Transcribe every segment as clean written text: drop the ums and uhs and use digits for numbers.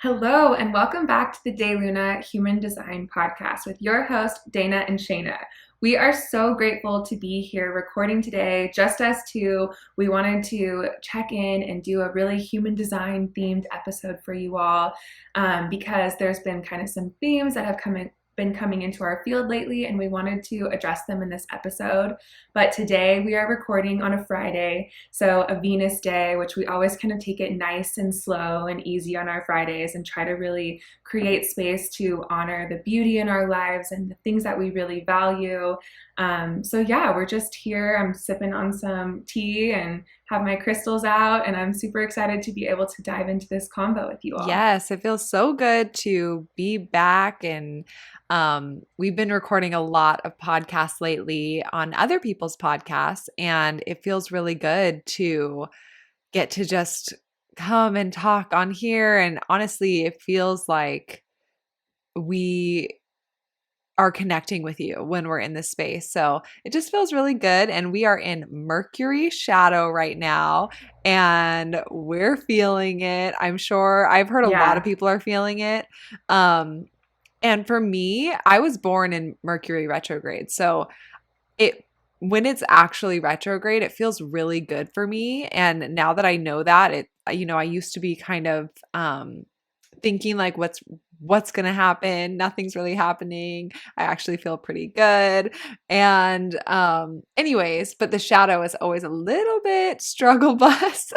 Hello, and welcome back to the Day Luna Human Design Podcast with your host, Dana and Shayna. We are so grateful to be here recording today, just us two. We wanted to check in and do a really human design themed episode for you all because there's been kind of some themes that have been coming into our field lately, and we wanted to address them in this episode. But today we are recording on a Friday, so a Venus day, which we always kind of take it nice and slow and easy on our Fridays and try to really create space to honor the beauty in our lives and the things that we really value. We're just here. I'm sipping on some tea and have my crystals out, and I'm super excited to be able to dive into this convo with you all. Yes, it feels so good to be back. And we've been recording a lot of podcasts lately on other people's podcasts, and it feels really good to get to just come and talk on here. And honestly, it feels like we are connecting with you when we're in this space. So it just feels really good. And we are in Mercury shadow right now, and we're feeling it. I'm sure I've heard a lot of people are feeling it. And for me, I was born in Mercury retrograde. So when it's actually retrograde, it feels really good for me. And now that I know that, I used to be kind of thinking like what's going to happen. Nothing's really happening. I actually feel pretty good. And anyways, but the shadow is always a little bit struggle bus.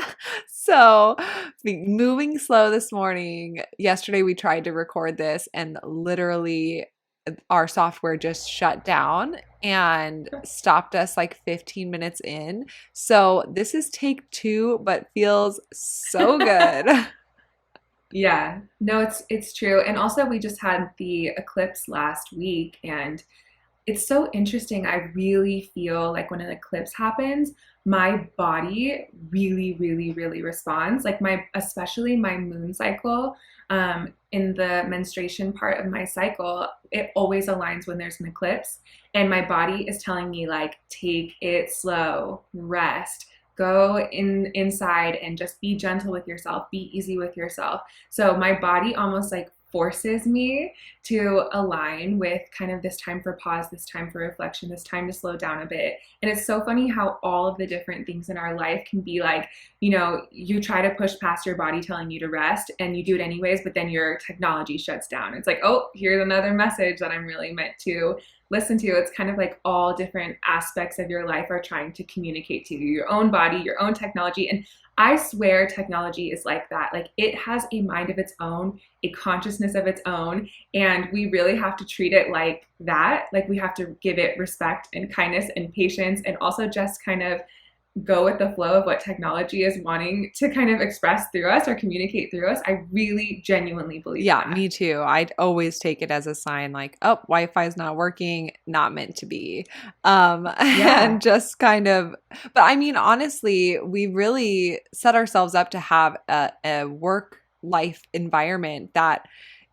So moving slow this morning. Yesterday we tried to record this, and literally our software just shut down and stopped us like 15 minutes in. So this is take 2, but feels so good. Yeah, no, it's true. And also we just had the eclipse last week, and it's so interesting. I really feel like when an eclipse happens, my body really, really, really responds. Like especially my moon cycle, in the menstruation part of my cycle, it always aligns when there's an eclipse. And my body is telling me like, take it slow, rest, go inside and just be gentle with yourself, be easy with yourself. So my body almost like forces me to align with kind of this time for pause, this time for reflection, this time to slow down a bit. And it's so funny how all of the different things in our life can be like, you try to push past your body telling you to rest and you do it anyways, but then your technology shuts down. It's like, oh, here's another message that I'm really meant to listen to. It's kind of like all different aspects of your life are trying to communicate to you, your own body, your own technology. And I swear technology is like that. Like it has a mind of its own, a consciousness of its own, and we really have to treat it like that. Like we have to give it respect and kindness and patience, and also just kind of go with the flow of what technology is wanting to kind of express through us or communicate through us. I really genuinely believe that. Me too. I'd always take it as a sign like, oh, Wi-Fi is not working, not meant to be. And just kind of, but I mean, honestly, we really set ourselves up to have a work-life environment that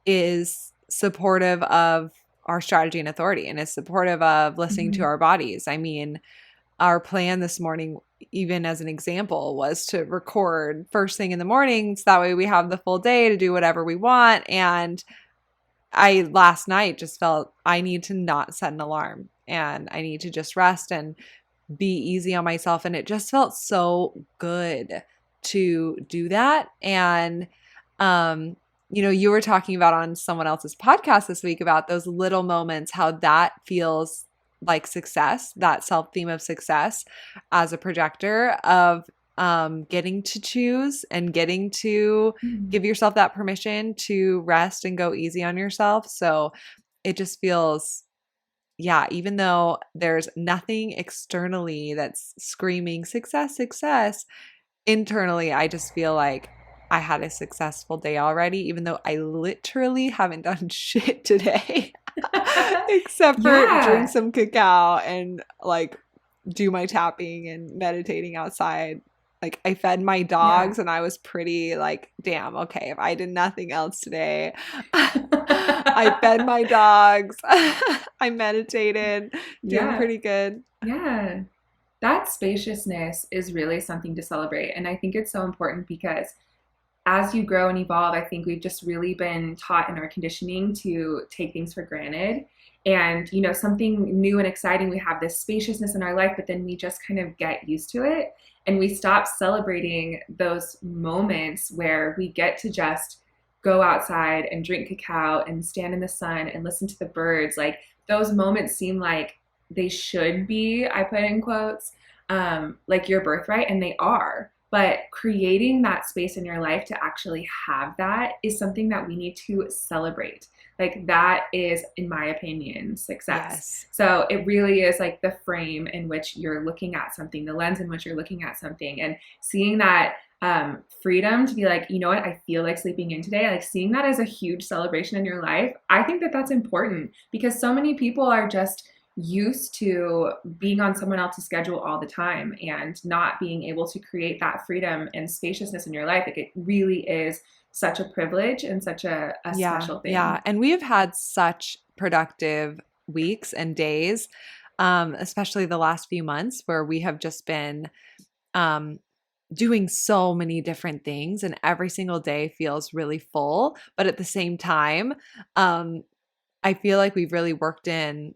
is supportive of our strategy and authority, and is supportive of listening to our bodies. I mean, our plan this morning, even as an example, was to record first thing in the morning, so that way we have the full day to do whatever we want. And I last night just felt I need to not set an alarm, and I need to just rest and be easy on myself. And it just felt so good to do that. And you were talking about on someone else's podcast this week about those little moments, how that feels like success, that self-theme of success as a projector of getting to choose and getting to give yourself that permission to rest and go easy on yourself. So it just feels, even though there's nothing externally that's screaming success, success, internally, I just feel like I had a successful day already, even though I literally haven't done shit today. Except for drink some cacao and like do my tapping and meditating outside. Like I fed my dogs, and I was pretty like, damn, okay, if I did nothing else today, I fed my dogs, I meditated, doing pretty good. Yeah. That spaciousness is really something to celebrate. And I think it's so important because as you grow and evolve, I think we've just really been taught in our conditioning to take things for granted. And, something new and exciting, we have this spaciousness in our life, but then we just kind of get used to it. And we stop celebrating those moments where we get to just go outside and drink cacao and stand in the sun and listen to the birds. Like those moments seem like they should be, I put in quotes, like your birthright, and they are. But creating that space in your life to actually have that is something that we need to celebrate. Like that is, in my opinion, success. Yes. So it really is like the frame in which you're looking at something, the lens in which you're looking at something, and seeing that freedom to be like, you know what, I feel like sleeping in today. Like seeing that as a huge celebration in your life. I think that that's important because so many people are just used to being on someone else's schedule all the time and not being able to create that freedom and spaciousness in your life. Like it really is such a privilege and such a special thing. Yeah. And we have had such productive weeks and days, especially the last few months where we have just been doing so many different things, and every single day feels really full. But at the same time, I feel like we've really worked in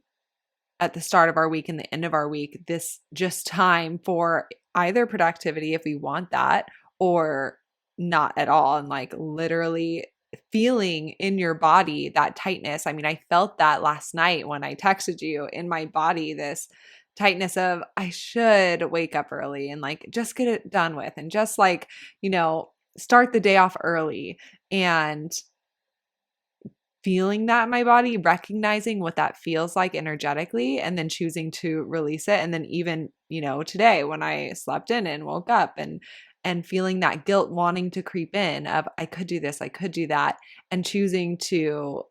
at the start of our week and the end of our week, this just time for either productivity if we want that, or not at all. And like literally feeling in your body that tightness. I mean, I felt that last night when I texted you in my body, this tightness of I should wake up early and like just get it done with and just like, start the day off early, and feeling that in my body, recognizing what that feels like energetically, and then choosing to release it. And then even, today when I slept in and woke up and feeling that guilt wanting to creep in of I could do this, I could do that, and choosing to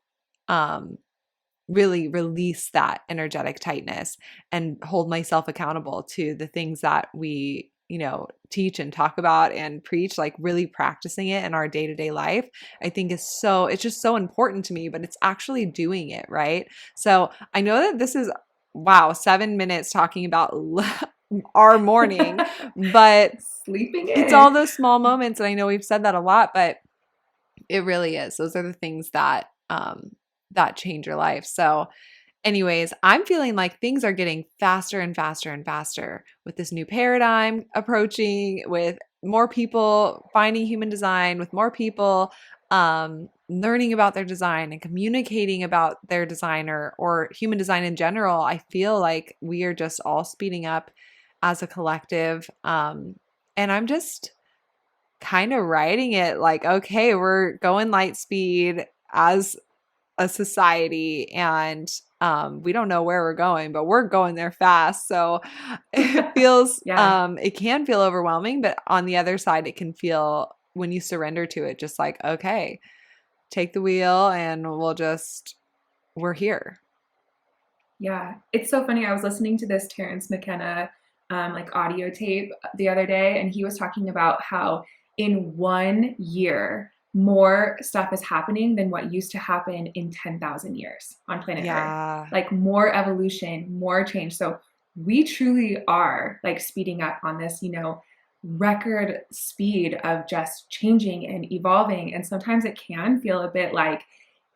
really release that energetic tightness and hold myself accountable to the things that we teach and talk about and preach, like really practicing it in our day-to-day life, I think it's just so important to me, but it's actually doing it, right? So I know that this is, wow, 7 minutes talking about our morning, but sleeping in. It's all those small moments. And I know we've said that a lot, but it really is. Those are the things that, that change your life. So anyways, I'm feeling like things are getting faster and faster and faster with this new paradigm approaching, with more people finding human design, with more people learning about their design and communicating about their design or human design in general. I feel like we are just all speeding up as a collective. And I'm just kind of writing it like, okay, we're going light speed as a society, and we don't know where we're going, but we're going there fast. So it feels, it can feel overwhelming, but on the other side, it can feel, when you surrender to it, just like, okay, take the wheel and we're here. Yeah. It's so funny. I was listening to this Terrence McKenna like audio tape the other day, and he was talking about how in 1 year, more stuff is happening than what used to happen in 10,000 years on planet Earth. Like more evolution, more change. So we truly are like speeding up on this, record speed of just changing and evolving. And sometimes it can feel a bit like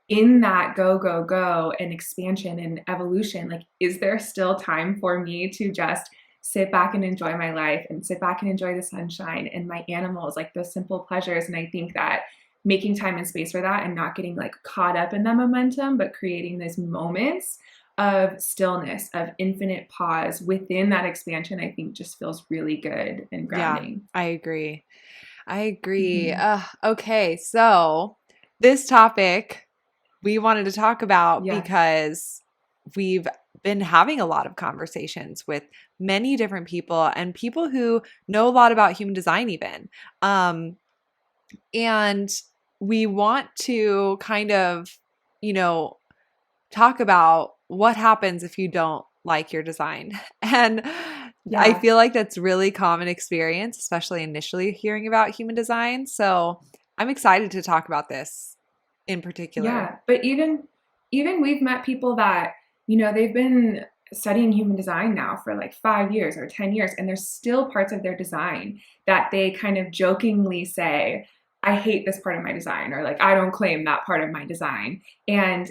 in that go, go, go and expansion and evolution, like, is there still time for me to just sit back and enjoy my life and sit back and enjoy the sunshine and my animals, like those simple pleasures? And I think that making time and space for that and not getting like caught up in the momentum, but creating these moments of stillness, of infinite pause within that expansion, I think just feels really good and grounding. Yeah, I agree. Mm-hmm. Okay, so this topic we wanted to talk about because we've been having a lot of conversations with many different people and people who know a lot about human design even. And we want to kind of, talk about what happens if you don't like your design. And I feel like that's really common experience, especially initially hearing about human design. So I'm excited to talk about this in particular. Yeah, but even we've met people that, they've been studying human design now for like 5 years or 10 years, and there's still parts of their design that they kind of jokingly say, I hate this part of my design, or like I don't claim that part of my design. And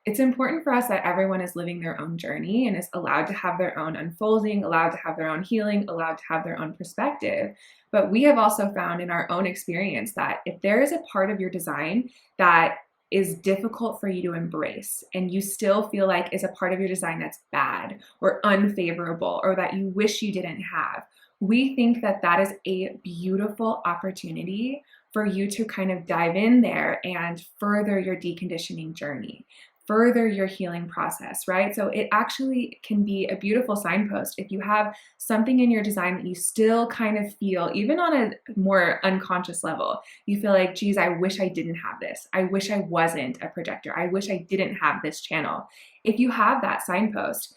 it's important for us that everyone is living their own journey and is allowed to have their own unfolding, allowed to have their own healing, allowed to have their own perspective. But we have also found in our own experience that if there is a part of your design that is difficult for you to embrace and you still feel like is a part of your design that's bad or unfavorable or that you wish you didn't have, we think that that is a beautiful opportunity for you to kind of dive in there and further your deconditioning journey, further your healing process, right? So it actually can be a beautiful signpost if you have something in your design that you still kind of feel, even on a more unconscious level, you feel like, geez, I wish I didn't have this. I wish I wasn't a projector. I wish I didn't have this channel. If you have that signpost,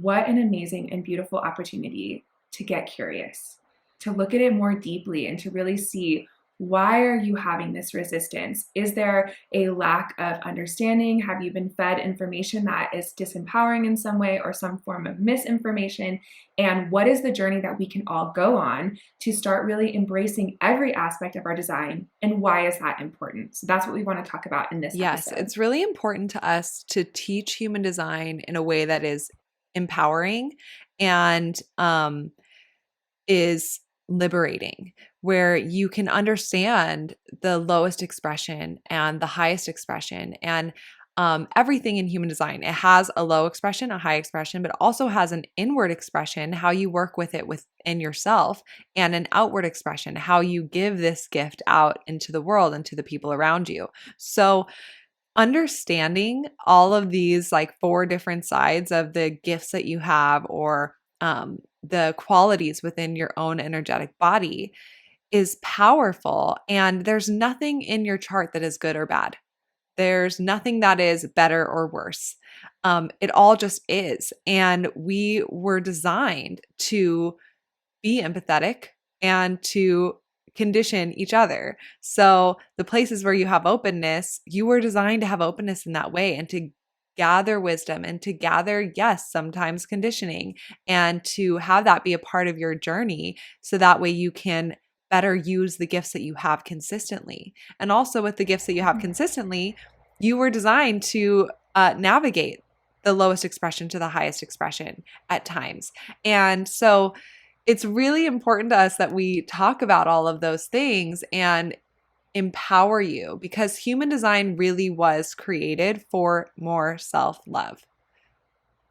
what an amazing and beautiful opportunity to get curious, to look at it more deeply and to really see, why are you having this resistance? Is there a lack of understanding? Have you been fed information that is disempowering in some way or some form of misinformation? And what is the journey that we can all go on to start really embracing every aspect of our design? And why is that important? So that's what we want to talk about in this episode. It's really important to us to teach human design in a way that is empowering and is liberating, where you can understand the lowest expression and the highest expression and everything in human design. It has a low expression, a high expression, but also has an inward expression, how you work with it within yourself, and an outward expression, how you give this gift out into the world and to the people around you. So understanding all of these like 4 different sides of the gifts that you have, or the qualities within your own energetic body, is powerful. And there's nothing in your chart that is good or bad. There's nothing that is better or worse. It all just is. And we were designed to be empathetic and to condition each other. So the places where you have openness, you were designed to have openness in that way and to gather wisdom and to gather, yes, sometimes conditioning, and to have that be a part of your journey. So that way you can better use the gifts that you have consistently. And also with the gifts that you have consistently, you were designed to navigate the lowest expression to the highest expression at times. And so it's really important to us that we talk about all of those things and empower you, because human design really was created for more self-love,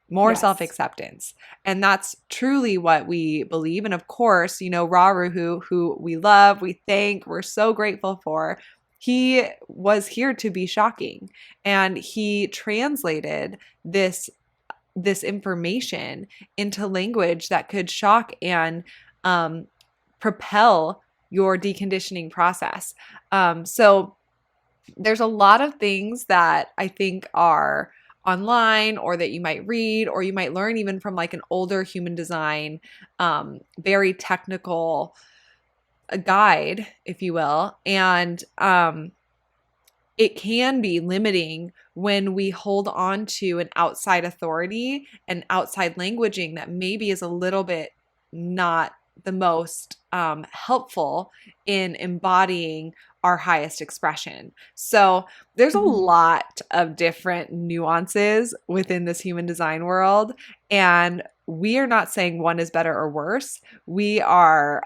more self-acceptance. And that's truly what we believe. And of course, you know, Raruhu, who we love, we thank, we're so grateful for, he was here to be shocking. And he translated this information into language that could shock and propel your deconditioning process. So there's a lot of things that I think are online, or that you might read, or you might learn even from like an older human design, very technical guide, if you will. And it can be limiting when we hold on to an outside authority and outside languaging that maybe is a little bit not the most helpful in embodying our highest expression. So there's a lot of different nuances within this human design world, and we are not saying one is better or worse. We are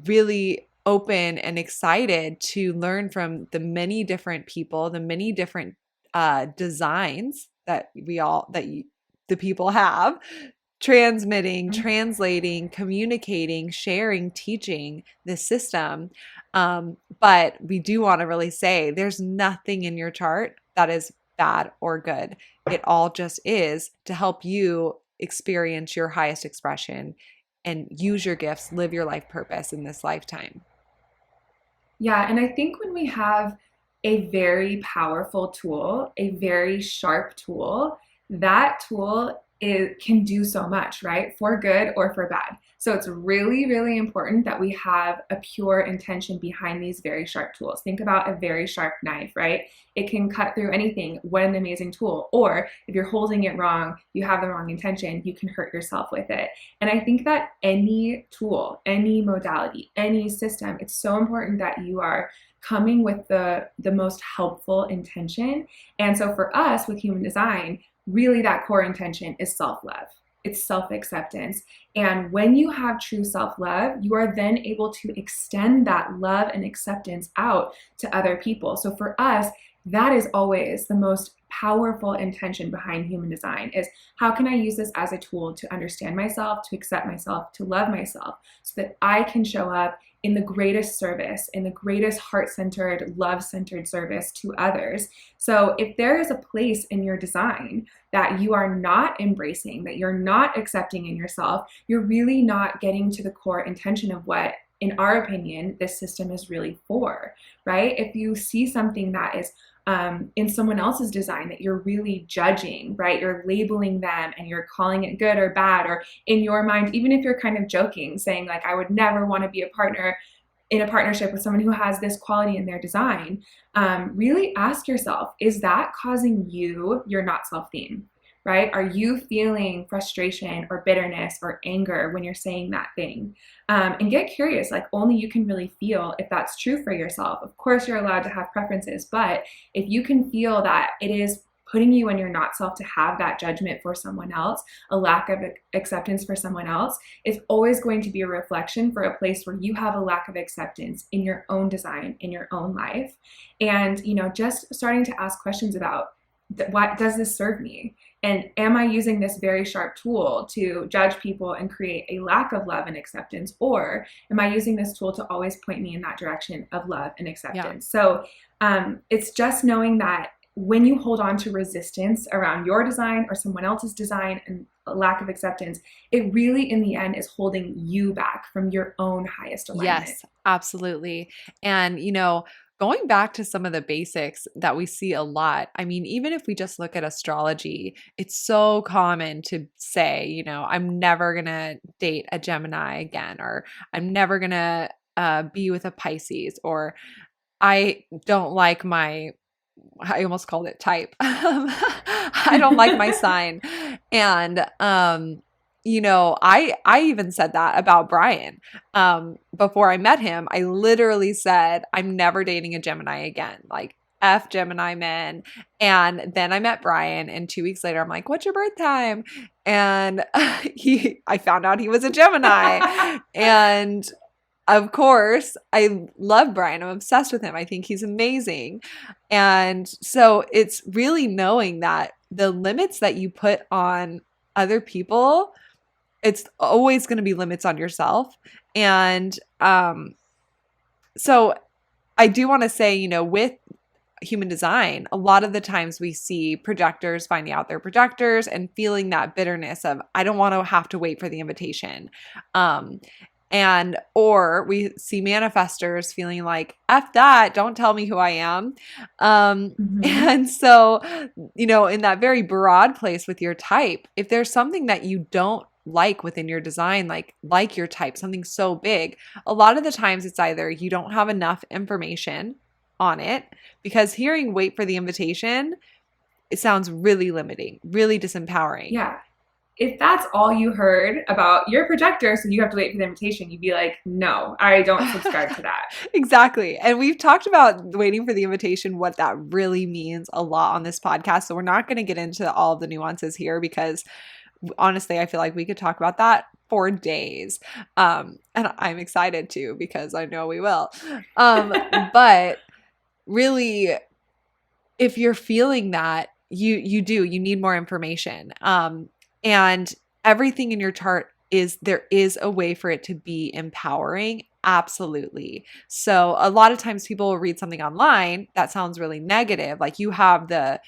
really open and excited to learn from the many different people, the many different designs that the people have, transmitting, translating, communicating, sharing, teaching this system. But we do want to really say there's nothing in your chart that is bad or good. It all just is to help you experience your highest expression and use your gifts, live your life purpose in this lifetime. Yeah, and I think when we have a very powerful tool, a very sharp tool, that tool it can do so much, right? For good or for bad. So it's really, really important that we have a pure intention behind these very sharp tools. Think about a very sharp knife, right? It can cut through anything. What an amazing tool. Or if you're holding it wrong, you have the wrong intention, you can hurt yourself with it. And I think that any tool, any modality, any system, it's so important that you are coming with the most helpful intention. And so for us with human design, really that core intention is self-love. It's self-acceptance. And when you have true self-love, you are then able to extend that love and acceptance out to other people. So for us, that is always the most powerful intention behind human design is how can I use this as a tool to understand myself, to accept myself, to love myself so that I can show up in the greatest service, in the greatest heart-centered, love-centered service to others. So if there is a place in your design that you are not embracing, that you're not accepting in yourself, you're really not getting to the core intention of what, in our opinion, this system is really for, right? If you see something that is in someone else's design that you're really judging, right? You're labeling them and you're calling it good or bad, or in your mind, even if you're kind of joking, saying like, I would never want to be a partner in a partnership with someone who has this quality in their design, really ask yourself, is that causing you your not self theme? Right? Are you feeling frustration or bitterness or anger when you're saying that thing? And get curious, like only you can really feel if that's true for yourself. Of course, you're allowed to have preferences, but if you can feel that it is putting you in your not self to have that judgment for someone else, a lack of acceptance for someone else, is always going to be a reflection for a place where you have a lack of acceptance in your own design, in your own life. And, just starting to ask questions about, what does this serve me? And am I using this very sharp tool to judge people and create a lack of love and acceptance? Or am I using this tool to always point me in that direction of love and acceptance? Yeah. So it's just knowing that when you hold on to resistance around your design or someone else's design and a lack of acceptance, it really in the end is holding you back from your own highest alignment. Yes, absolutely. And, going back to some of the basics that we see a lot, I mean, even if we just look at astrology, it's so common to say, I'm never going to date a Gemini again, or I'm never going to be with a Pisces, or I don't like I almost called it type. I don't like my sign. And, I even said that about Brian. Before I met him, I literally said, I'm never dating a Gemini again. Like, F Gemini men. And then I met Brian, and 2 weeks later, I'm like, what's your birth time? And I found out he was a Gemini. And of course, I love Brian. I'm obsessed with him. I think he's amazing. And so it's really knowing that the limits that you put on other people, it's always going to be limits on yourself. And so I do want to say, with human design, a lot of the times we see projectors finding out they're projectors and feeling that bitterness of, I don't want to have to wait for the invitation. Or we see manifestors feeling like, F that, don't tell me who I am. And so, in that very broad place with your type, if there's something that you don't like within your design, like your type, something so big, a lot of the times it's either you don't have enough information on it, because hearing wait for the invitation, it sounds really limiting, really disempowering. Yeah. If that's all you heard about your projector, so you have to wait for the invitation, you'd be like, no, I don't subscribe to that. Exactly. And we've talked about waiting for the invitation, what that really means a lot on this podcast. So we're not going to get into all of the nuances here, because honestly, I feel like we could talk about that for days. And I'm excited to, because I know we will. But really, if you're feeling that, you need more information. And everything in your chart there is a way for it to be empowering. Absolutely. So a lot of times people will read something online that sounds really negative. Like you have the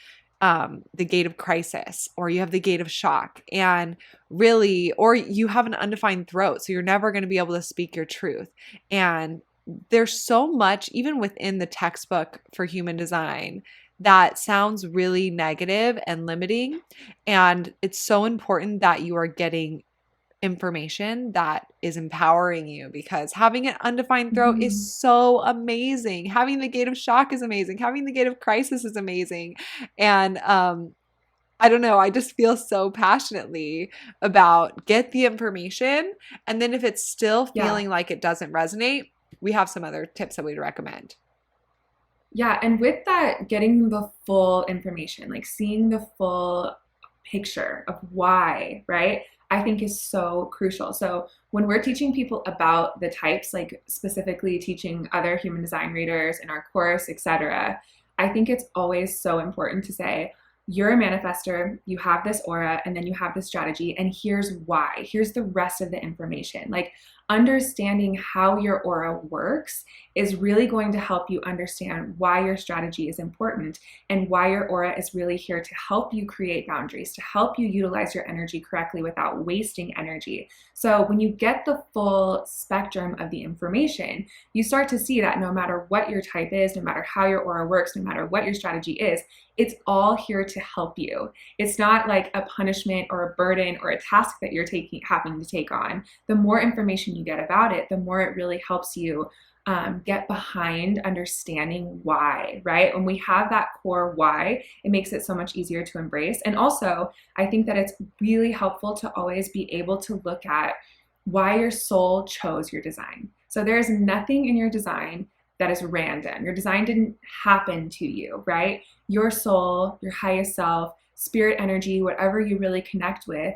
gate of crisis, or you have the gate of shock, and really, or you have an undefined throat. So you're never going to be able to speak your truth. And there's so much, even within the textbook for human design, that sounds really negative and limiting. And it's so important that you are getting information that is empowering you, because having an undefined throat is Mhm. so amazing. Having the gate of shock is amazing. Having the gate of crisis is amazing. And I don't know, I just feel so passionately about get the information. And then if it's still Yeah. feeling like it doesn't resonate, we have some other tips that we'd recommend. Yeah, and with that, getting the full information, like seeing the full picture of why, right? I think is so crucial. So when we're teaching people about the types, like specifically teaching other human design readers in our course, etc., I think it's always so important to say, you're a manifester, you have this aura, and then you have this strategy, and here's why. Here's the rest of the information. Like understanding how your aura works is really going to help you understand why your strategy is important and why your aura is really here to help you create boundaries, to help you utilize your energy correctly without wasting energy. So when you get the full spectrum of the information, you start to see that no matter what your type is, no matter how your aura works, no matter what your strategy is, it's all here to help you. It's not like a punishment or a burden or a task that you're having to take on. The more information you get about it, the more it really helps you get behind understanding why, right? When we have that core why, it makes it so much easier to embrace. And also, I think that it's really helpful to always be able to look at why your soul chose your design. So there is nothing in your design that is random. Your design didn't happen to you, right? Your soul, your highest self, spirit energy, whatever you really connect with,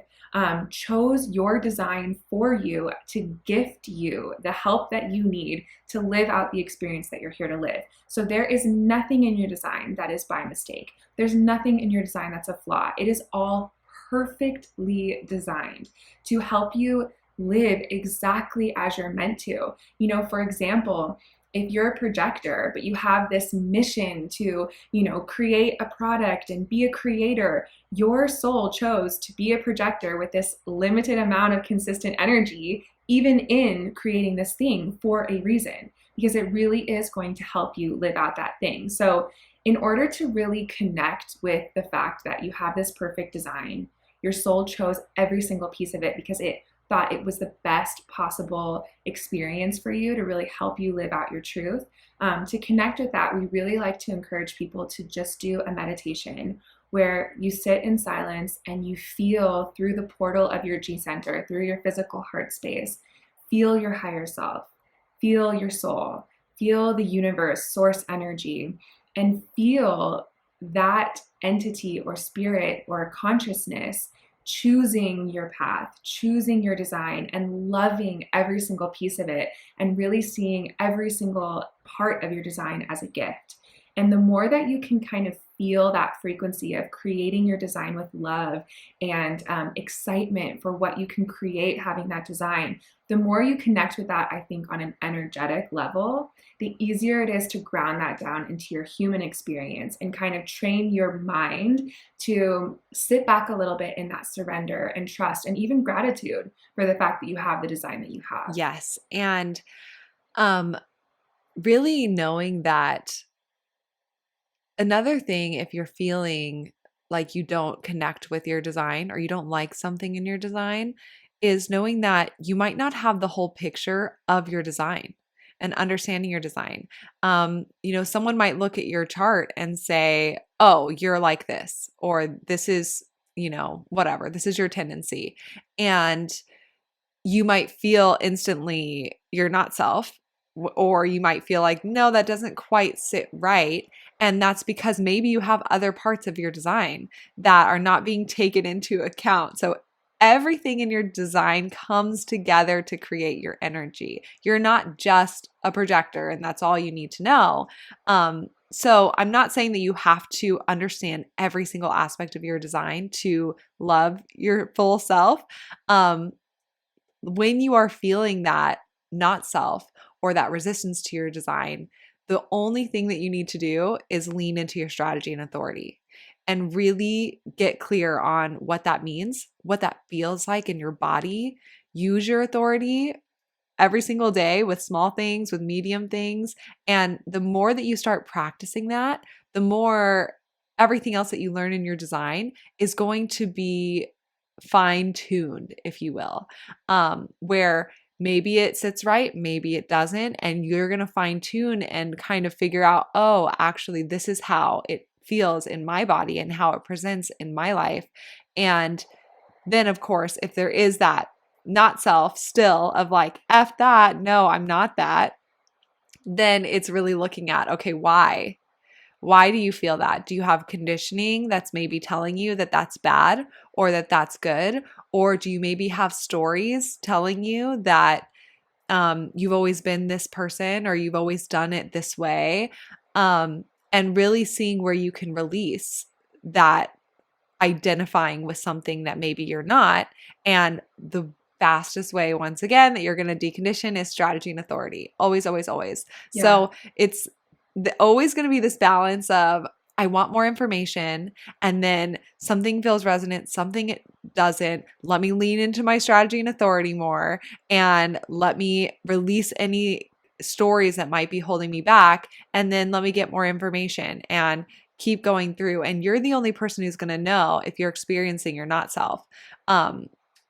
chose your design for you to gift you the help that you need to live out the experience that you're here to live. So there is nothing in your design that is by mistake. There's nothing in your design that's a flaw. It is all perfectly designed to help you live exactly as you're meant to. You know, for example, if you're a projector, but you have this mission to, create a product and be a creator, your soul chose to be a projector with this limited amount of consistent energy, even in creating this thing for a reason, because it really is going to help you live out that thing. So, in order to really connect with the fact that you have this perfect design, your soul chose every single piece of it because it thought it was the best possible experience for you to really help you live out your truth. To connect with that, we really like to encourage people to just do a meditation where you sit in silence and you feel through the portal of your G center, through your physical heart space, feel your higher self, feel your soul, feel the universe, source energy, and feel that entity or spirit or consciousness choosing your path, choosing your design, and loving every single piece of it, and really seeing every single part of your design as a gift. And the more that you can kind of feel that frequency of creating your design with love and excitement for what you can create having that design, the more you connect with that, I think, on an energetic level, the easier it is to ground that down into your human experience and kind of train your mind to sit back a little bit in that surrender and trust and even gratitude for the fact that you have the design that you have. Yes. And um, really knowing that another thing, if you're feeling like you don't connect with your design or you don't like something in your design, is knowing that you might not have the whole picture of your design and understanding your design. Someone might look at your chart and say, oh, you're like this, or this is, whatever, this is your tendency. And you might feel instantly you're not self, or you might feel like, no, that doesn't quite sit right. And that's because maybe you have other parts of your design that are not being taken into account. So everything in your design comes together to create your energy. You're not just a projector and that's all you need to know. So I'm not saying that you have to understand every single aspect of your design to love your full self. When you are feeling that not self or that resistance to your design, the only thing that you need to do is lean into your strategy and authority and really get clear on what that means, what that feels like in your body. Use your authority every single day with small things, with medium things. And the more that you start practicing that, the more everything else that you learn in your design is going to be fine-tuned, if you will, where maybe it sits right, maybe it doesn't, and you're going to fine-tune and kind of figure out, oh, actually, this is how it feels in my body and how it presents in my life. And then, of course, if there is that not self still of like, F that, no, I'm not that, then it's really looking at, okay, why? Why do you feel that? Do you have conditioning that's maybe telling you that that's bad or that that's good? Or do you maybe have stories telling you that you've always been this person or you've always done it this way? And really seeing where you can release that identifying with something that maybe you're not. And the fastest way, once again, that you're going to decondition is strategy and authority. Always, always, always. Yeah. So it's always going to be this balance of, I want more information, and then something feels resonant, something it doesn't. Let me lean into my strategy and authority more, and let me release any stories that might be holding me back, and then let me get more information and keep going through. And you're the only person who's going to know if you're experiencing your not self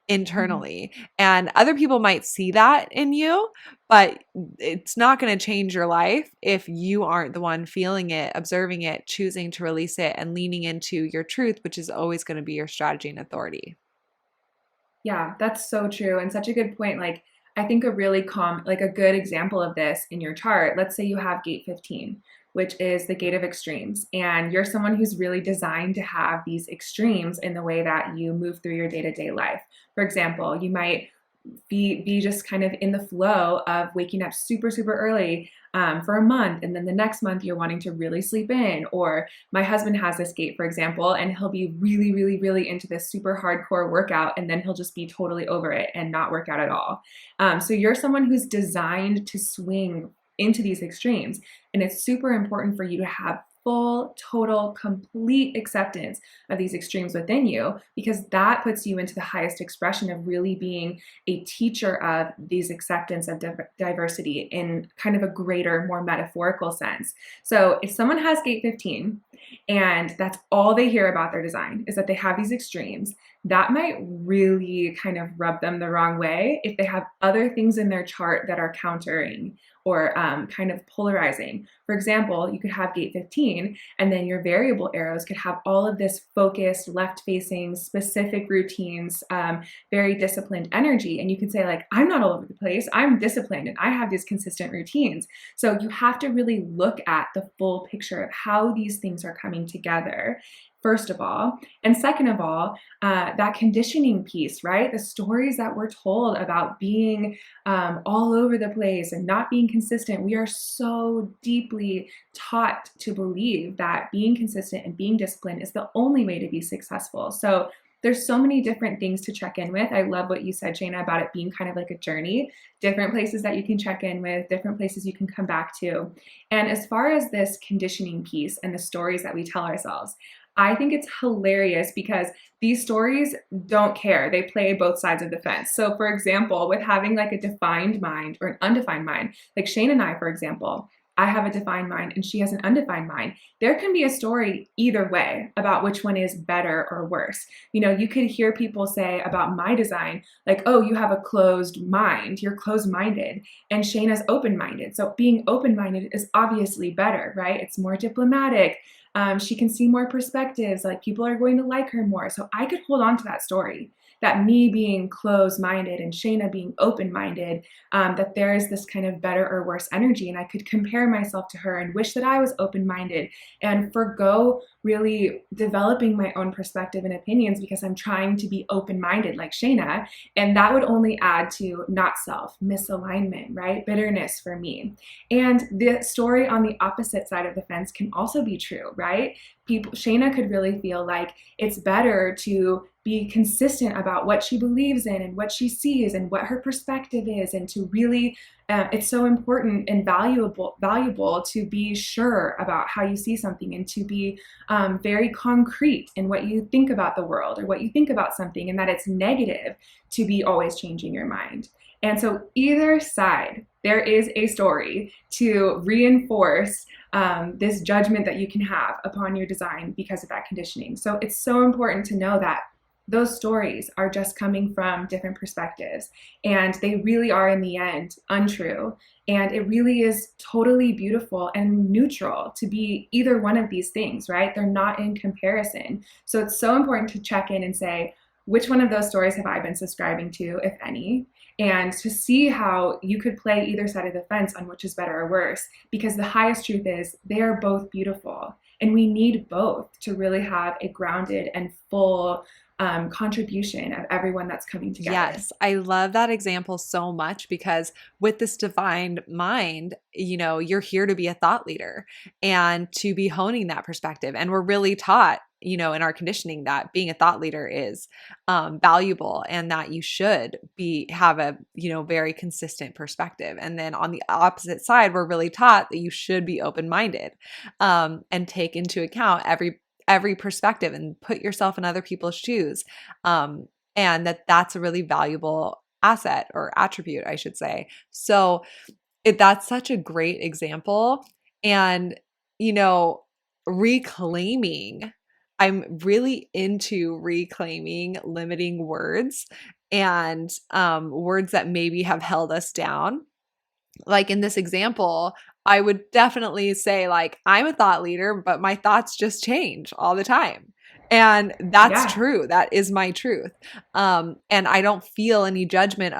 internally. And other people might see that in you, but it's not going to change your life if you aren't the one feeling it, observing it, choosing to release it, and leaning into your truth, which is always going to be your strategy and authority. Yeah, that's so true. And such a good point. Like, I think a really like a good example of this in your chart, let's say you have gate 15, which is the gate of extremes. And you're someone who's really designed to have these extremes in the way that you move through your day-to-day life. For example, you might be just kind of in the flow of waking up super, super early for a month, and then the next month you're wanting to really sleep in. Or my husband has this gate, for example, and he'll be really, really, really into this super hardcore workout, and then he'll just be totally over it and not work out at all. So you're someone who's designed to swing into these extremes, and it's super important for you to have full, total, complete acceptance of these extremes within you, because that puts you into the highest expression of really being a teacher of these acceptance of diversity in kind of a greater, more metaphorical sense. So if someone has gate 15 and that's all they hear about their design is that they have these extremes, that might really kind of rub them the wrong way if they have other things in their chart that are countering or kind of polarizing. For example, you could have gate 15, and then your variable arrows could have all of this focused, left-facing, specific routines, very disciplined energy. And you can say like, I'm not all over the place, I'm disciplined, and I have these consistent routines. So you have to really look at the full picture of how these things are coming together, first of all. And second of all, that conditioning piece, right? The stories that we're told about being all over the place and not being consistent. We are so deeply taught to believe that being consistent and being disciplined is the only way to be successful. So there's so many different things to check in with. I love what you said, Shayna, about it being kind of like a journey, different places that you can check in with, different places you can come back to. And as far as this conditioning piece and the stories that we tell ourselves, I think it's hilarious because these stories don't care. They play both sides of the fence. So for example, with having like a defined mind or an undefined mind, like Shane and I, for example, I have a defined mind and she has an undefined mind. There can be a story either way about which one is better or worse. You know, you could hear people say about my design, like, oh, you have a closed mind, you're closed-minded, and Shayna's open-minded. So being open-minded is obviously better, right? It's more diplomatic. She can see more perspectives, like people are going to like her more. So I could hold on to that story, that me being closed-minded and Shayna being open-minded, that there is this kind of better or worse energy. And I could compare myself to her and wish that I was open-minded and forgo really developing my own perspective and opinions because I'm trying to be open-minded like Shayna. And that would only add to not self, misalignment, right? Bitterness for me. And the story on the opposite side of the fence can also be true, right? Shayna could really feel like it's better to be consistent about what she believes in and what she sees and what her perspective is, and to really, it's so important and valuable to be sure about how you see something and to be very concrete in what you think about the world or what you think about something, and that it's negative to be always changing your mind. And so either side, there is a story to reinforce this judgment that you can have upon your design because of that conditioning. So it's so important to know that those stories are just coming from different perspectives, and they really are in the end untrue. And it really is totally beautiful and neutral to be either one of these things, right? They're not in comparison. So it's so important to check in and say, which one of those stories have I been subscribing to, if any? And to see how you could play either side of the fence on which is better or worse, because the highest truth is they are both beautiful. And we need both to really have a grounded and full contribution of everyone that's coming together. Yes, I love that example so much because with this divine mind, you're here to be a thought leader and to be honing that perspective. And we're really taught, in our conditioning that being a thought leader is valuable and that you should have a, very consistent perspective. And then on the opposite side, we're really taught that you should be open-minded and take into account every perspective and put yourself in other people's shoes. And that's a really valuable asset or attribute, I should say. So that's such a great example. And, reclaiming, I'm really into reclaiming limiting words and words that maybe have held us down. Like in this example, I would definitely say like, I'm a thought leader, but my thoughts just change all the time. And that's true. That is my truth. And I don't feel any judgment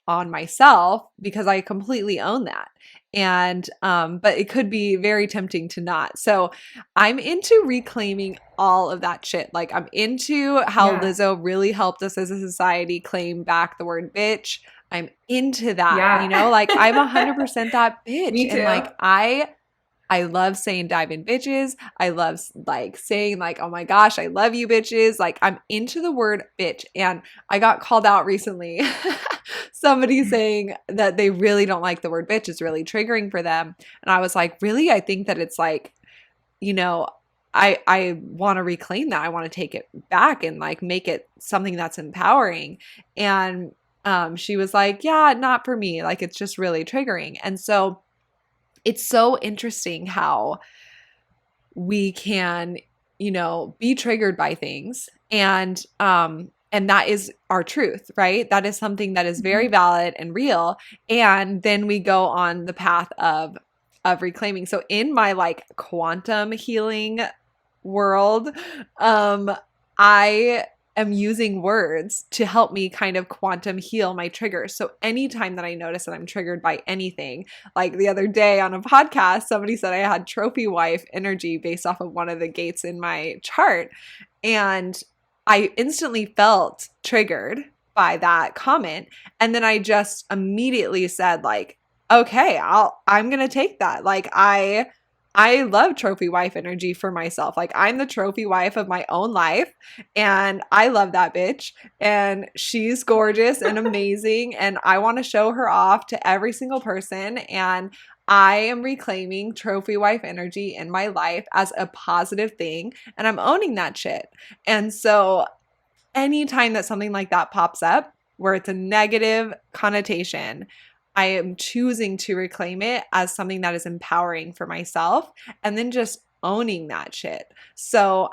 on myself because I completely own that. And, but it could be very tempting to not. So I'm into reclaiming all of that shit. Like I'm into how Lizzo really helped us as a society claim back the word bitch. I'm into that, like I'm 100% that bitch. Me too. And like, I love saying dive in bitches. I love like saying like, oh my gosh, I love you bitches. Like I'm into the word bitch. And I got called out recently. Somebody saying that they really don't like the word bitch is really triggering for them. And I was like, really? I think that it's like, I want to reclaim that. I want to take it back and like make it something that's empowering. And she was like, yeah, not for me. Like it's just really triggering. And so it's so interesting how we can, be triggered by things and that is our truth, right? That is something that is very valid and real. And then we go on the path of reclaiming. So in my like quantum healing world, I am using words to help me kind of quantum heal my triggers. So anytime that I notice that I'm triggered by anything, like the other day on a podcast, somebody said I had trophy wife energy based off of one of the gates in my chart. And I instantly felt triggered by that comment. And then I just immediately said like, okay, I'm going to take that. Like I love trophy wife energy for myself. Like I'm the trophy wife of my own life and I love that bitch and she's gorgeous and amazing and I want to show her off to every single person and I am reclaiming trophy wife energy in my life as a positive thing and I'm owning that shit. And so anytime that something like that pops up where it's a negative connotation, I am choosing to reclaim it as something that is empowering for myself and then just owning that shit. So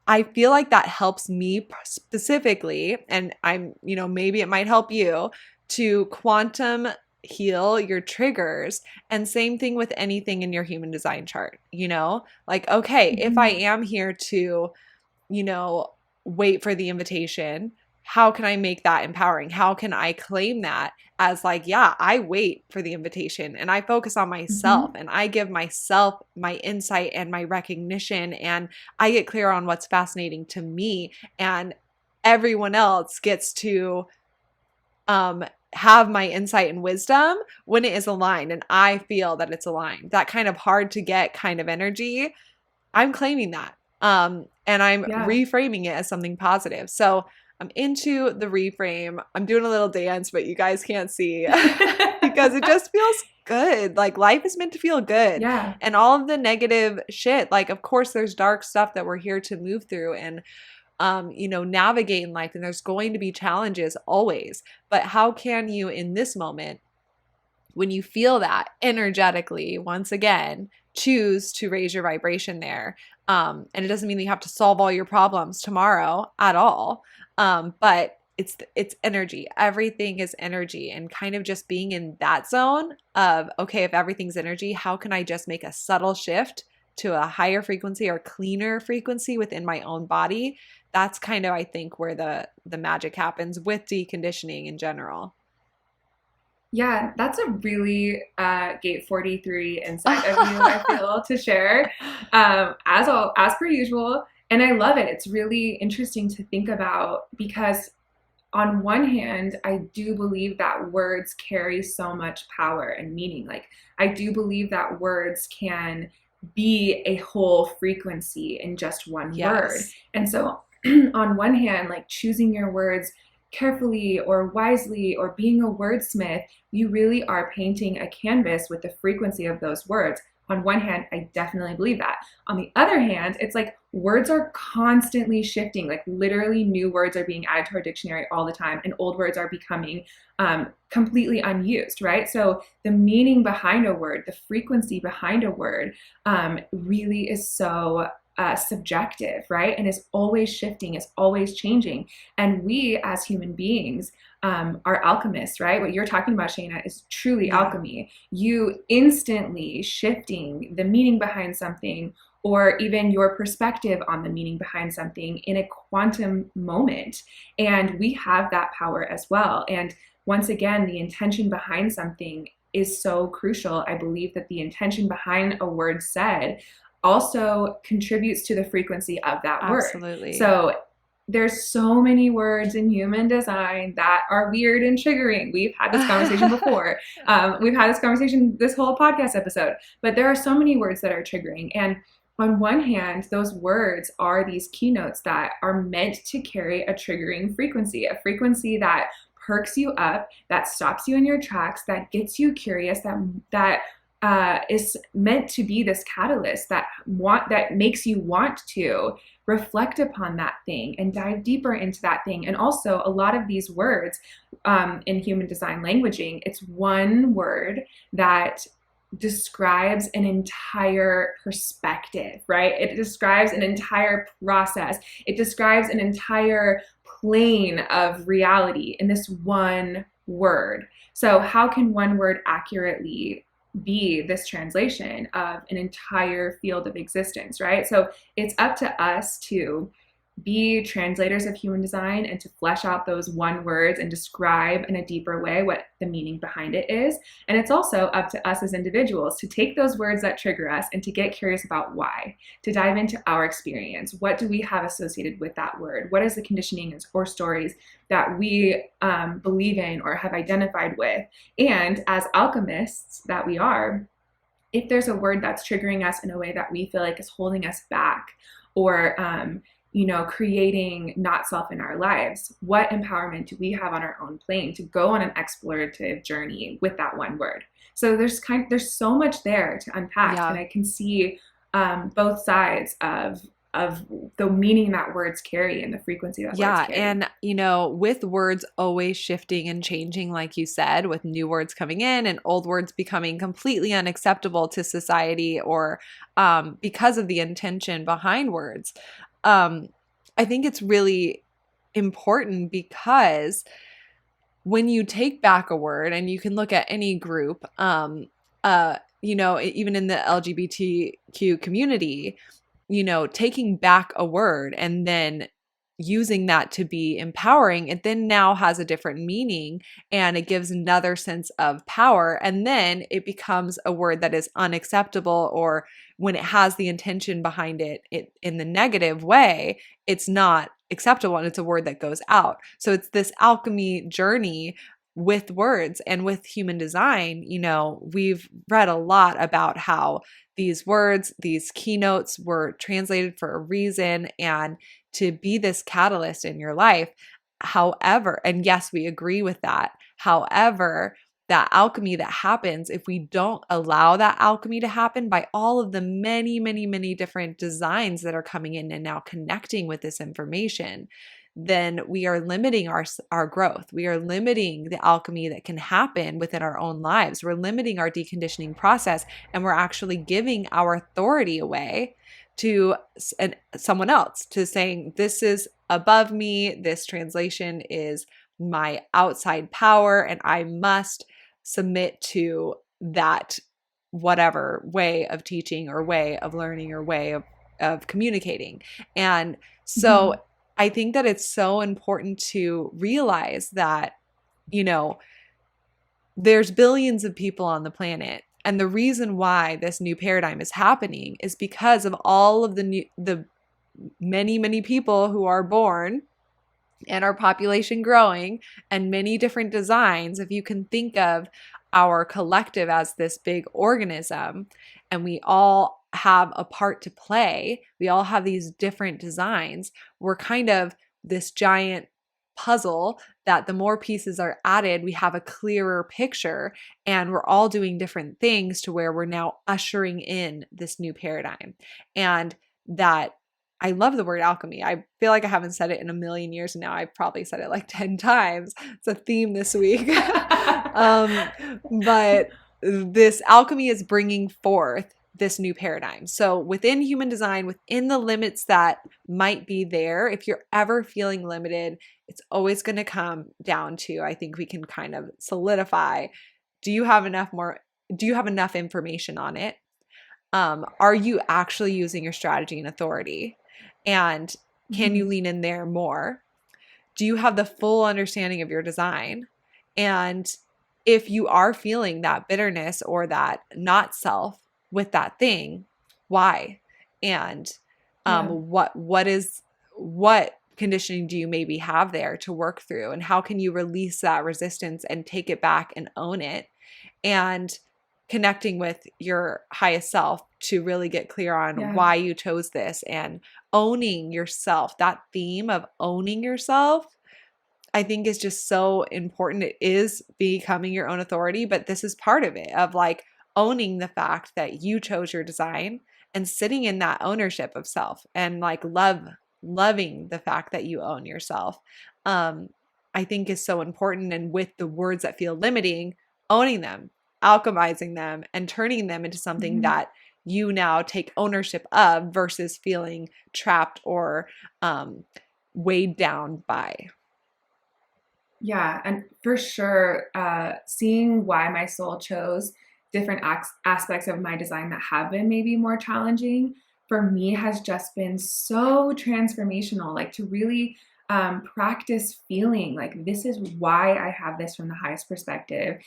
I feel like that helps me specifically, and I'm, maybe it might help you to quantum heal your triggers. And same thing with anything in your human design chart, like, okay, if I am here to, wait for the invitation, how can I make that empowering? How can I claim that as like, yeah, I wait for the invitation and I focus on myself and I give myself my insight and my recognition and I get clear on what's fascinating to me and everyone else gets to have my insight and wisdom when it is aligned and I feel that it's aligned. That kind of hard to get kind of energy, I'm claiming that. And I'm reframing it as something positive. So I'm into the reframe. I'm doing a little dance, but you guys can't see because it just feels good. Like life is meant to feel good. Yeah. And all of the negative shit, like of course there's dark stuff that we're here to move through and navigate in life and there's going to be challenges always. But how can you in this moment, when you feel that energetically, once again, choose to raise your vibration there. And it doesn't mean that you have to solve all your problems tomorrow at all. But it's energy. Everything is energy, and kind of just being in that zone of, okay, if everything's energy, how can I just make a subtle shift to a higher frequency or cleaner frequency within my own body? That's kind of, I think, where the magic happens with deconditioning in general. Yeah, that's a really Gate 43 insight of you, I feel, to share, as per usual. And I love it. It's really interesting to think about because on one hand, I do believe that words carry so much power and meaning. Like, I do believe that words can be a whole frequency in just one word. Yes. And so, on one hand, like choosing your words carefully or wisely or being a wordsmith, you really are painting a canvas with the frequency of those words. On one hand, I definitely believe that. On the other hand, it's like words are constantly shifting. Like literally new words are being added to our dictionary all the time, and old words are becoming completely unused, right? So the meaning behind a word, the frequency behind a word really is so subjective, right? And is always shifting, is always changing. And we as human beings are alchemists, right? What you're talking about, Shayna, is truly alchemy. You instantly shifting the meaning behind something, or even your perspective on the meaning behind something in a quantum moment. And we have that power as well. And once again, the intention behind something is so crucial. I believe that the intention behind a word said also contributes to the frequency of that word. Absolutely. So there's so many words in human design that are weird and triggering. We've had this conversation before. We've had this conversation this whole podcast episode, but there are so many words that are triggering. And on one hand, those words are these keynotes that are meant to carry a triggering frequency, a frequency that perks you up, that stops you in your tracks, that gets you curious, that is meant to be this catalyst that makes you want to reflect upon that thing and dive deeper into that thing. And also, a lot of these words in human design languaging, it's one word that describes an entire perspective, right? It describes an entire process. It describes an entire plane of reality in this one word. So how can one word accurately be this translation of an entire field of existence, right? So it's up to us to be translators of human design and to flesh out those one words and describe in a deeper way what the meaning behind it is. And it's also up to us as individuals to take those words that trigger us and to get curious about why, to dive into our experience. What do we have associated with that word? What is the conditioning or stories that we believe in or have identified with? And as alchemists that we are, if there's a word that's triggering us in a way that we feel like is holding us back or creating not self in our lives, what empowerment do we have on our own plane to go on an explorative journey with that one word? So there's so much there to unpack, and I can see both sides of the meaning that words carry and the frequency that words carry. And with words always shifting and changing, like you said, with new words coming in and old words becoming completely unacceptable to society or because of the intention behind words. I think it's really important because when you take back a word, and you can look at any group, even in the LGBTQ community, taking back a word and then using that to be empowering, it then now has a different meaning and it gives another sense of power. And then it becomes a word that is unacceptable, or when it has the intention behind it in the negative way, it's not acceptable and it's a word that goes out. So it's this alchemy journey with words. And with human design, we've read a lot about how these words, these keynotes were translated for a reason and to be this catalyst in your life. However, and yes, we agree with that. However, that alchemy that happens, if we don't allow that alchemy to happen by all of the many, many, many different designs that are coming in and now connecting with this information, then we are limiting our growth. We are limiting the alchemy that can happen within our own lives. We're limiting our deconditioning process, and we're actually giving our authority away to someone else, to saying, this is above me, this translation is my outside power, and I must submit to that whatever way of teaching or way of learning or way of communicating. And so Mhm. I think that it's so important to realize that, you know, there's billions of people on the planet. And the reason why this new paradigm is happening is because of all of the many, many people who are born and our population growing and many different designs. If you can think of our collective as this big organism, and we all have a part to play, we all have these different designs, we're kind of this giant puzzle that the more pieces are added, we have a clearer picture, and we're all doing different things to where we're now ushering in this new paradigm. And that I love the word alchemy. I feel like I haven't said it in a million years now. I've probably said it like 10 times. It's a theme this week. um, but this alchemy is bringing forth this new paradigm. So within human design, within the limits that might be there, if you're ever feeling limited, it's always going to come down to, I think we can kind of solidify, do you have enough information on it? Are you actually using your strategy and authority? And can you Mhm. lean in there more? Do you have the full understanding of your design? And if you are feeling that bitterness or that not self with that thing, why? And Yeah. what conditioning do you maybe have there to work through? And how can you release that resistance and take it back and own it? And connecting with your highest self to really get clear on Yeah. why you chose this, and owning yourself. That theme of owning yourself, I think, is just so important. It is becoming your own authority, but this is part of it, of like owning the fact that you chose your design and sitting in that ownership of self, and like loving the fact that you own yourself. Um, I think is so important. And with the words that feel limiting, owning them, alchemizing them, and turning them into something Mhm. that you now take ownership of versus feeling trapped or weighed down by. Yeah, and for sure, seeing why my soul chose different aspects of my design that have been maybe more challenging for me has just been so transformational. Like to really practice feeling like this is why I have this from the highest perspective.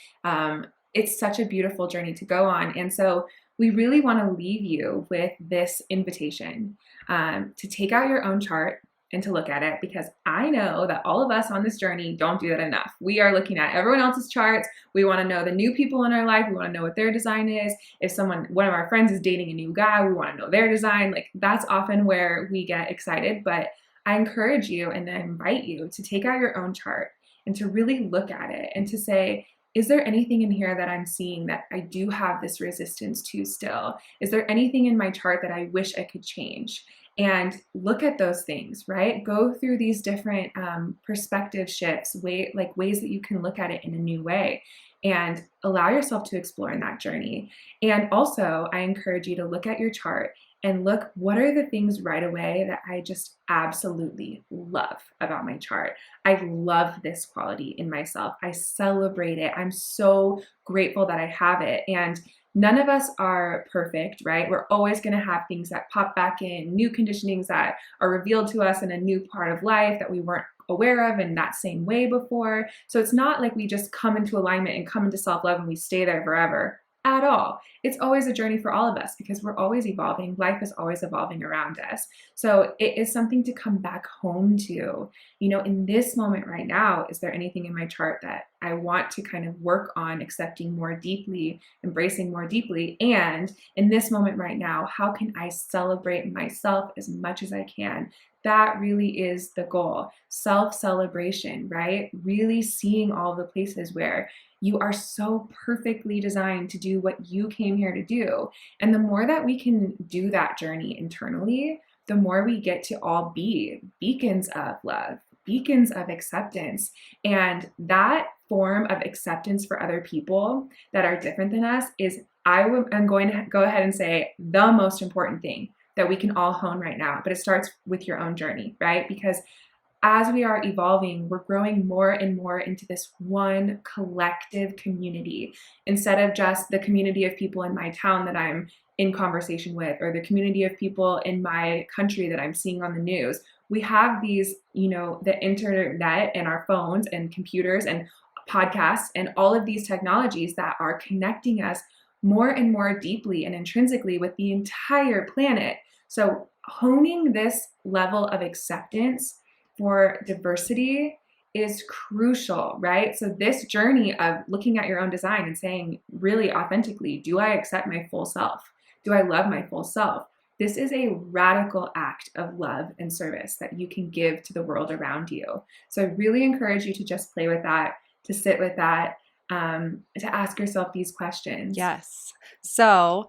It's such a beautiful journey to go on. And so we really want to leave you with this invitation to take out your own chart and to look at it, because I know that all of us on this journey don't do that enough. We are looking at everyone else's charts. We want to know the new people in our life. We want to know what their design is. If one of our friends is dating a new guy, we want to know their design. Like that's often where we get excited. But I encourage you and I invite you to take out your own chart and to really look at it and to say, is there anything in here that I'm seeing that I do have this resistance to still? Is there anything in my chart that I wish I could change? And look at those things, right? Go through these different perspective shifts, ways that you can look at it in a new way, and allow yourself to explore in that journey. And also, I encourage you to look at your chart and look, what are the things right away that I just absolutely love about my chart? I love this quality in myself. I celebrate it. I'm so grateful that I have it. And none of us are perfect, right? We're always going to have things that pop back in, new conditionings that are revealed to us in a new part of life that we weren't aware of in that same way before. So it's not like we just come into alignment and come into self-love and we stay there forever at all. It's always a journey for all of us because we're always evolving. Life is always evolving around us. So it is something to come back home to. You know, in this moment right now, is there anything in my chart that I want to kind of work on accepting more deeply, embracing more deeply? And in this moment right now, how can I celebrate myself as much as I can? That really is the goal. Self-celebration, right? Really seeing all the places where you are so perfectly designed to do what you came here to do. And the more that we can do that journey internally, the more we get to all be beacons of love, beacons of acceptance. And that form of acceptance for other people that are different than us is, I'm going to go ahead and say, the most important thing that we can all hone right now. But it starts with your own journey, right? Because as we are evolving, we're growing more and more into this one collective community instead of just the community of people in my town that I'm in conversation with, or the community of people in my country that I'm seeing on the news. We have these, the internet and our phones and computers and podcasts and all of these technologies that are connecting us more and more deeply and intrinsically with the entire planet. So honing this level of acceptance for diversity is crucial, right? So this journey of looking at your own design and saying really authentically, do I accept my full self? Do I love my full self? This is a radical act of love and service that you can give to the world around you. So I really encourage you to just play with that, to sit with that, to ask yourself these questions. Yes. So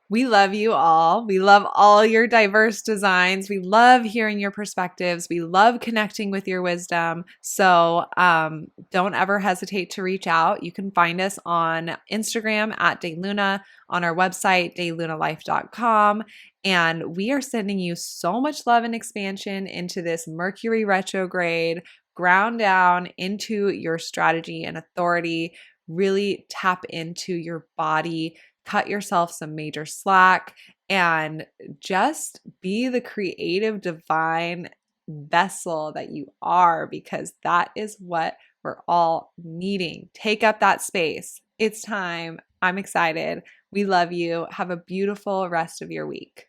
we love you all. We love all your diverse designs. We love hearing your perspectives. We love connecting with your wisdom. So don't ever hesitate to reach out. You can find us on Instagram at DayLuna, on our website, daylunalife.com. And we are sending you so much love and expansion into this Mercury retrograde, ground down into your strategy and authority. Really tap into your body, cut yourself some major slack, and just be the creative, divine vessel that you are, because that is what we're all needing. Take up that space. It's time. I'm excited. We love you. Have a beautiful rest of your week.